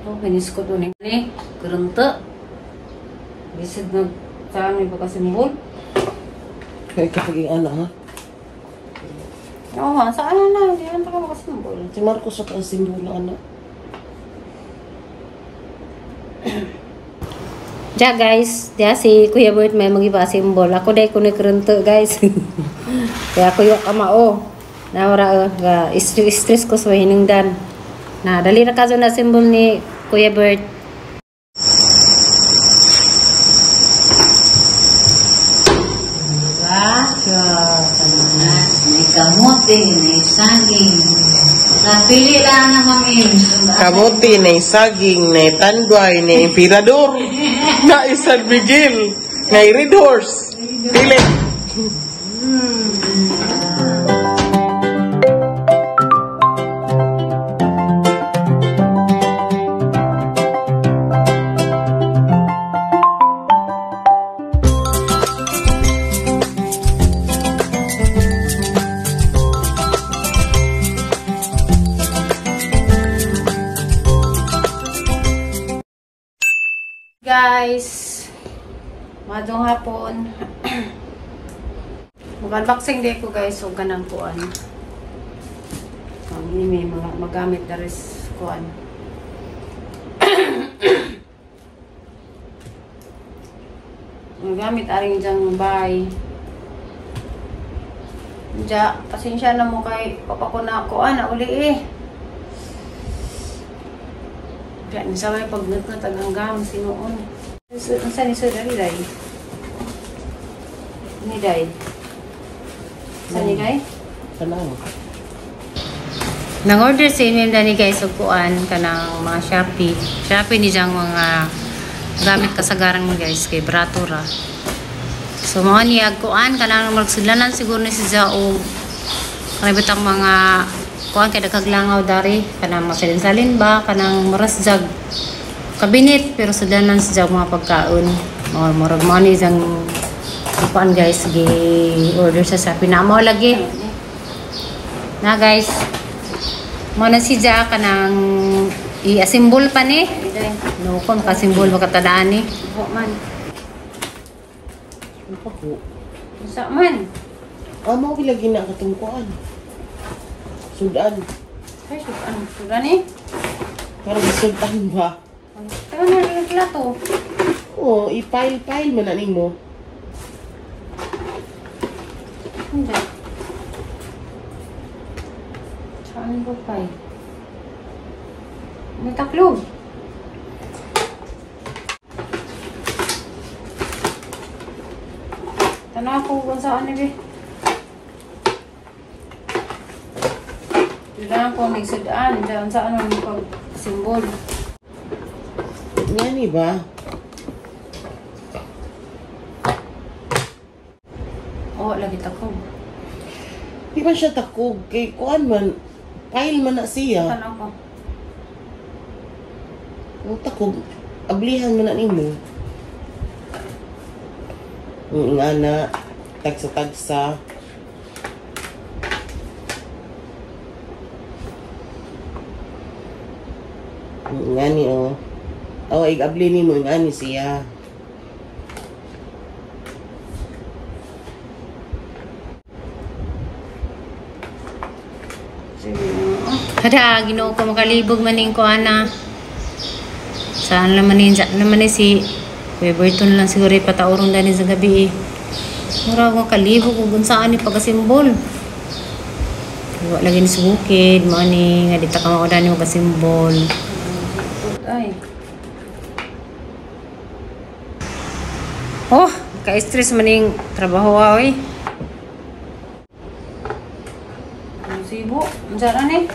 Oh, kinis ko to ni. Kerente. Bisid na saan may pagkasimbol. Kaya kapag yung anak ha? Oo, saan na? Hindi naman pagkasimbol. Si Marcos sa simbol ng anak. Diya guys, diya si Kuya Bert may mag-iba simbol. Ako dahil ko nakrento guys. Kaya ako yung kamao. Nawara stress ko sa hinungdan. Na dali na kaso na simbol ni Kuya Bert. May kamote, may saging. Napili lang na kami. Kamote, na saging, na tanduay, na emperador, na San Miguel, na Red Horse. Pili. Guys, madong hapon. Mag-unboxing din ko guys, so ganang kuan. Ini may mga magamit na res kuan. Magamit aring diyang bay. Diya, pasensya na mo kay papa ko na kuan na uli eh. Kaya nisa may pagnat-nat ang hanggang sinuon. Saan ni Sir Day? Ni Day? Saan ni Day? Tanang. Nang-order sa email na ni guys kuan kanang mga Shopee. Shopee ni diyang mga gamit kasagaran guys kay Bratura. So mga niya kuan kanang magsudlanan siguro ni si Jao. Kanang bitang mga kuan kay dagkaglangaw dari kanang masalin-salin ba kanang marasjag kabinet pero sudanan sa mga pagkaon mga murag money sang kuan guys gi order sa pinamo lagi na guys mo na si Ja kanang i-assemble pa ni no kon ka simbol makatadaan ni ho man Ako. sa man Amo lagi na katong kuan. Sudan. ay sudan ni Parang sudan ba? tayo na rin plato. Oo, i-pile man na nimo. Hindi. Saan ko pa eh? May taklog. Tanong ako kung saan eh. Diyan ko nagsudaan. Diyan saan ang pag-simbol. Ngani ba? Oo, lagi takog. Di ba siya takog? Kay kuan man, pile man na siya. Tanong ko. Ang takog, ablihan man na nimo. Nga na, tagsa-tagsa. Ngani oh. Oh, igabli ni mo ngani siya. Kada Ginoo ko makalibog maning ko ana. Saan naman ni si Kuya Berton lang siguro pataurong dani sa gabi. Mura ko kalibog kung saan ni pagkasimbol. Wa lagi ni subukid mo ni nga dita ka mao dani mo kasimbol. Ay. Oh, ka-stress maning trabaho oy. Ang sibo, unsa ra ni?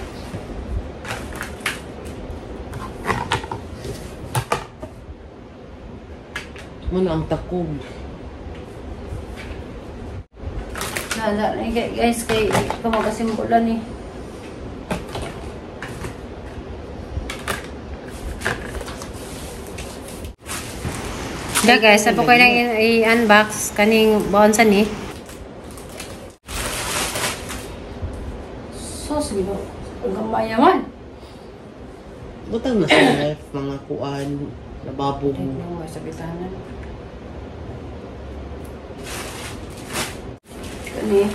Muna ang takog. Nala ni guys kay kamagasimbolan ni. Da guys, sa po kayo nang i-unbox kaning bonsan ni. Sus, gino. Ang gamay naman. Butang na sa ref, mga kuan, nababog mo. Ano sa bitanan? Kani.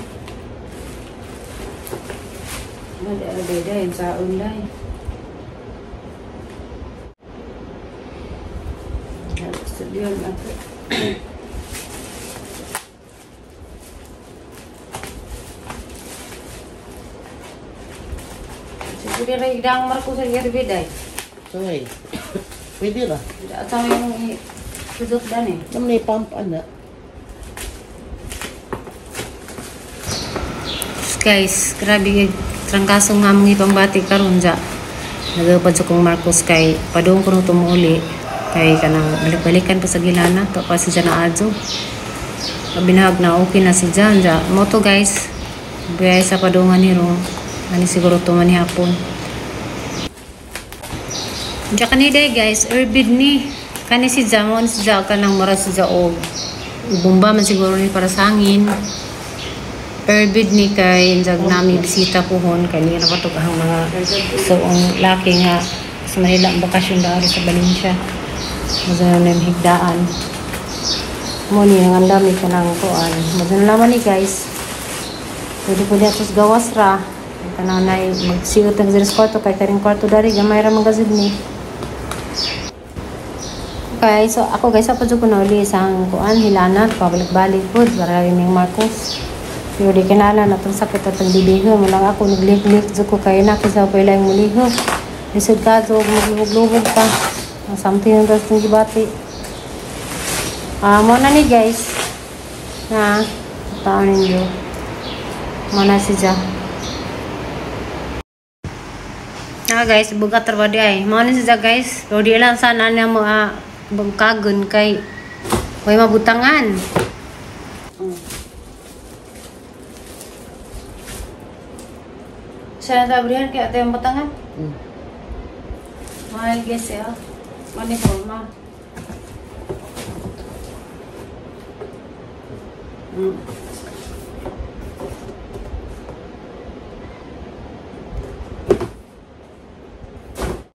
Mali ala beda yung sa online. Studio nato. Siguro rin idang marko sa beda. Sangay. Pwede ra. At sa yung sudot dan eh. Naman na pump ana. Guys, grabe trangkaso nga mga ipambati karon ja. Nagapad sa kong Marcos kay padung ko nung tumuli kay kanang balik-balikan pa sa gilana to pa si na adjo. Binahag na okay na si Jan ja. Mo to guys. Biyay sa padungan ni ro. Ani siguro to man hapon. Ja kanida guys, urbid ni kani si Jamon si Ja kanang mara si Ja og bomba man siguro ni para sa hangin. Urbid ni kay jag nami bisita pohon kay ni napatog ang mga suong laki nga sa Manila ang bakasyon daw sa Valencia. Mazana na higdaan. Mo ni ang dami ka nang kuan. Mazana naman ni guys. Pwede po dito sa gawas ra. Tanaw na magsigot ang sa kwarto kay karing kwarto dari gamay ra magazid ni. Okay, so ako guys apa jud ko na uli isang kuan hilana pabalik-balik pud para ning Marcos. Pero di kinala na itong sakit at ang bibiho. Malang ako naglik-lik. Diyo ko kayo na kisa pa ilang muliho. Lisod ka. Diyo maglubog-lubog pa. Something yung rest ng gibati. Muna ni guys. Na. Taon ninyo. Muna si Ja. Guys. Bugat terbadi ay. Muna si Ja guys. Pero di lang sana niya mga bangkagun kay may mabutangan. Saya sabrihan kayak ada yang batangan. Mahal guys ya. Mana forma?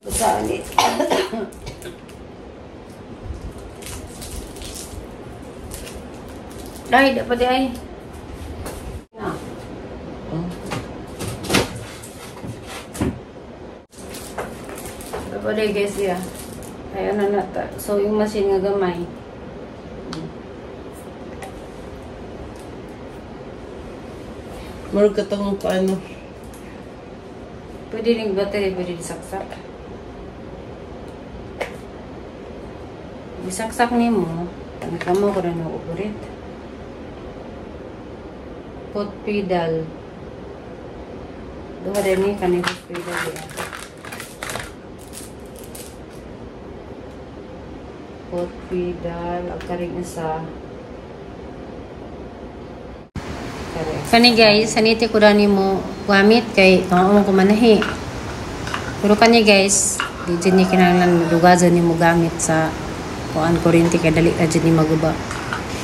Besar ni. Dah dapat dia. Pada guys ya, kaya na nata. So yung machine nga gamay. Marag katong paano? Pwede ring battery, pwede disaksak. Disaksak ni mo, nakamo ko rin na-operate. Foot pedal. Duha rin ni kanil foot pedal ya. Foot pedal, agkaring isa. Kani guys, saniti ko rin mo gamit kay kaong ko manahi. Pero kani guys, di dyan ni kinahanglan dugasan ni mo gamit sa kuan kuryente kay dali na dyan ni maguba.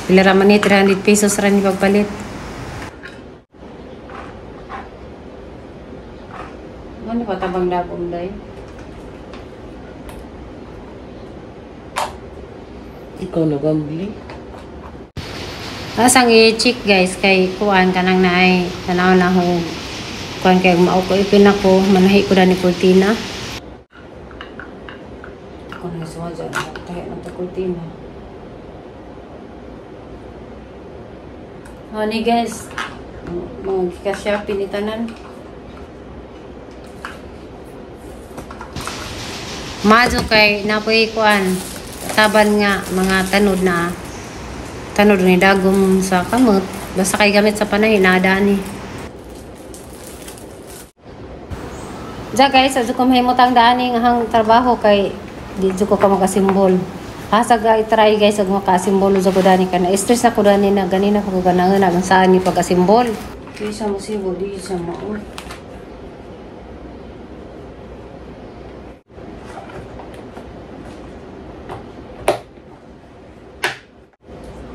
Pila raman ni 300 pesos ra ni pagpalit. Ano ba tabang dapong day? Ikaw nagambli? Asang i-check guys kay kuan kanang naay tanaw na ho kuan kay mao ko ipin ako manahi ko ni kurtina. Ako na suwa dyan kaya ng kurtina. Ni guys magkasya pinitanan. Majo kay napoy kuan taban nga mga tanod ni dagom sa kamot basta kay gamit sa panay nadani. Ja guys, adto ko mahimutang dani nga hang trabaho kay di ko ka magasimbol. Hasag i-try guys ag makasimbolo sa kudani kana stress na kudani na ganina ko ganangan na saan ni pagasimbol. Kaysa mo simbol di sa mao.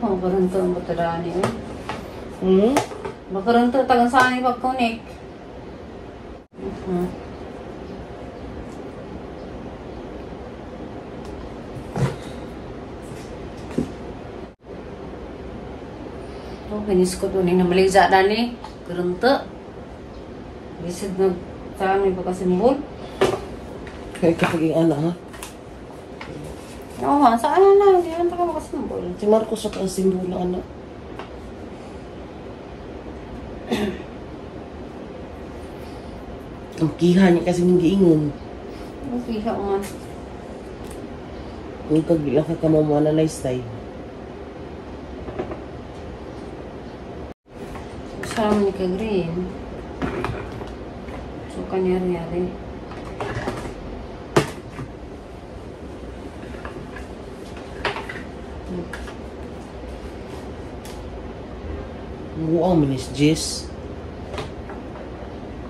Oh, beruntu ang batadaan niyo. Beruntu tagang saan ni pag-connect. Oh, kiniskot uning na maligza dani. Kurunta. Bisid na saan may pagkasimbol. Kaya kapag yung anak, ha? Oo, saan na. Hindi naman ka makasimbol. Si Marcos sa ang simbolo ng anak. Ang kiha niya kasi hindi ingon. Okay, siya man. Kung kagila ka kamamuana na style. Sama ni ka-green. So, kanyari-yari. Buang minis Jess.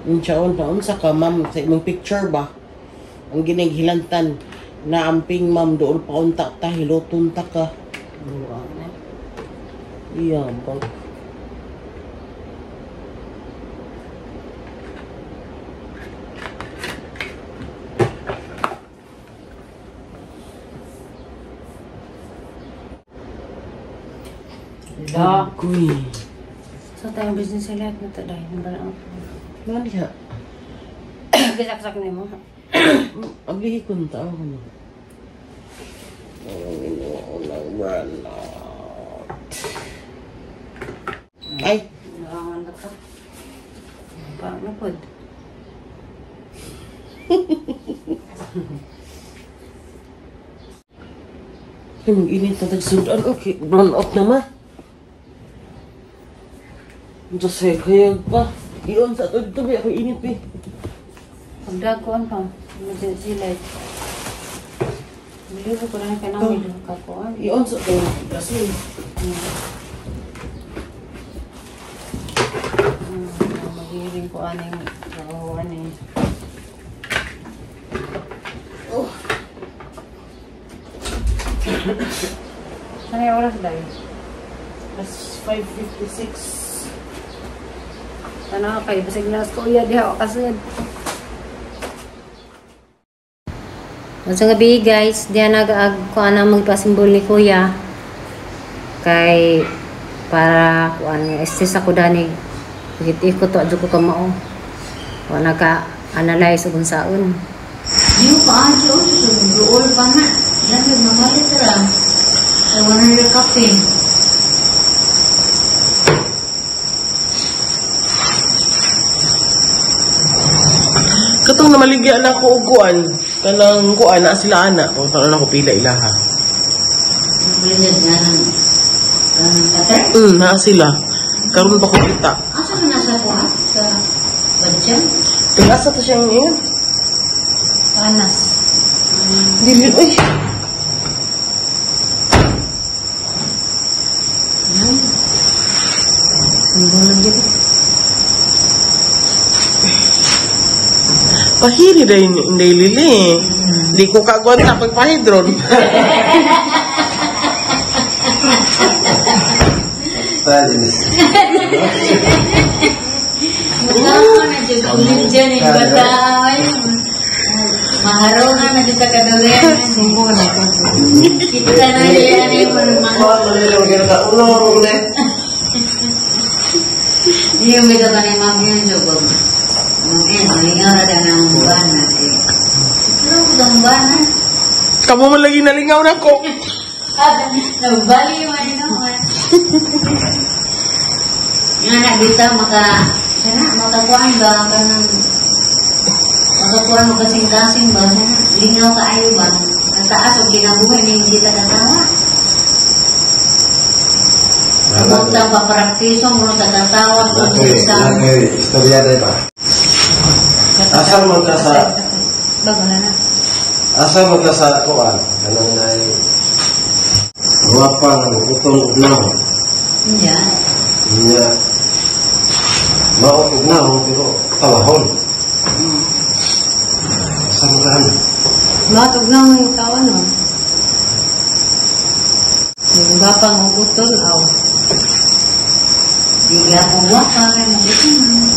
Yung siyaon na unsa ka ma'am sa imong picture ba? Ang ginighilantan na amping ma'am doon pa unta ta hiloton ta ka. Buwang na. Iya bang. Da. Kuy. So, tayong business sa lahat na ito dahil. Nabalaan ko. Ano diha? Bisak-sak na mo. Ablihi ko na tao ko mo. Run out. Ay! Narangan na ka. Parang napod. Ay, mag-init na tagsundan. Okay, run out na ma. Diyos eh, kaya pa. Iyon sa ito, ako init eh. Pagdakuan pa. Emergency light. Bilibo ko lang ka namin yung kakuan. Iyon sa ito, kasi. Maghihiling ko aning kakuan eh. Oh. Ano yung oras dahil? That's 5:56. Ano kayo? Basig na ko iya diha kasud. Sa gabi guys, diyan nag-ag ko ana magpasimbol ni kuya. Kay para kuan stress ako dani. Ikot to adto ko kamao. Wala ka analyze ug unsaon. Yung paadyo, susubuol pa na. Yan yung mamalit ra. Sa 100 kapin. Katong namaligya na ko uguan. Kanang kuan na sila anak. Kung saan ako pila ilaha. Bilid na ng katay. Na sila. Karon pa ko kita. Asa ka nasa kuha? Sa badyan? Tingasa to siyang iyan. Panas. Dili, uy. Yan. Simbol lang dito. Pahiri dahil hindi lili. Di ko kagwan na pagpahidron. Magkakawa na dyan. Ulit dyan eh. Bataway. Maharungan na dito kadulian. Simbol na ko. Kita na yan eh. Yung bito ka ni Ma'am yun, Jobog. Mungkin, malingaw na ka ng bana. Pero kung bana, Kamu man lagi nalingaw na ko. nagbali yung ano naman. Yung anak dito, makakuhaan ba ka ng makakuhaan mo kasing-kasing ba? Sana, lingaw ka ayo ba? Ang taas o ginabuhay na hindi ka tatawa. Huwag ka papraktiso mo sa tatawa kung sa Istorya na ba? Asal mo ka sa bago na na. asal mo ka sa kuan kanang nay wapang utong ugnaw Yan. niya mao ugnaw pero tawahon asal mo ka Matog na ang tawan mo. Yung gapang utol, aw. Di gapang wapang ay mabutin.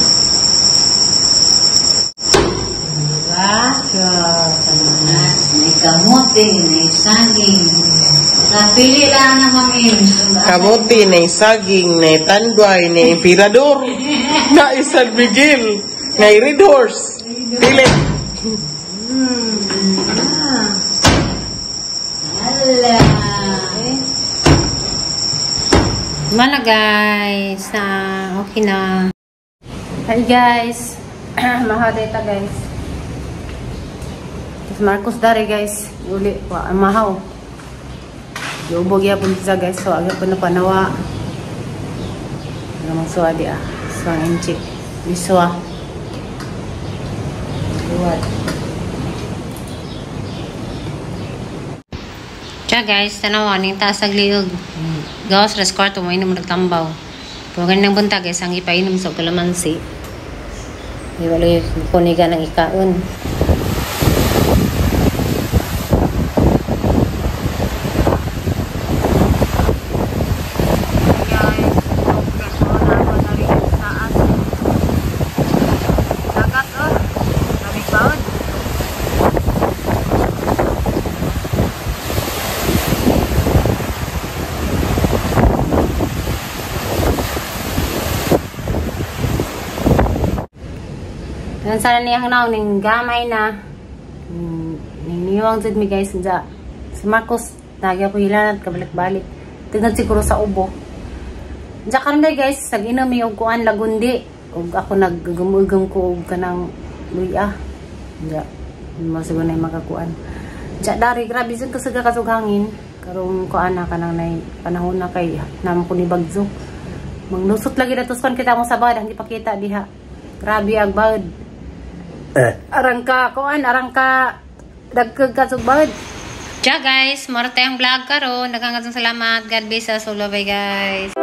Diba? Kamanas, may kamote, may saging. Napili lang na kami. Kamuti na saging na tandway na emperador na San Miguel na red horse. Pili. Hala. Mana guys, okay na. Hi guys, mahal data guys. Marcos dari guys, uli mahaw. Diubog ya pun siya guys, so agad po na panawa. Namang suwa di suwang inchi. Wiswa. Luwad. Siya guys, tanawa, ning taas agliog. Gawas res kwarto mo, inom nagtambaw. Kung ganyan ng bunta guys, ang ipainom sa kalamansi. Iwala yung kuniga ng ikaon. Yan sana niyang naw ning gamay na ning niwang jud mi guys sa si Marcos nagya ko hilanat kabalik-balik tingad siguro sa ubo. Ja karon day guys nag-inom mi og kuan lagundi ug ako naggugum-ugum ko og kanang luya. Ja masugon na makakuan. Ja dari grabe jud kasaga kasug hangin karong kuan na kanang nay panahon na kay nampo ni bagzo. Manglusot lagi datos kon kita mo sa bad hindi pa kita diha. Grabe ag bad. Arangka dagkag kasubad. Ciao guys, moro tayong vlog karon. Daghang salamat. God bless us all. Bye guys.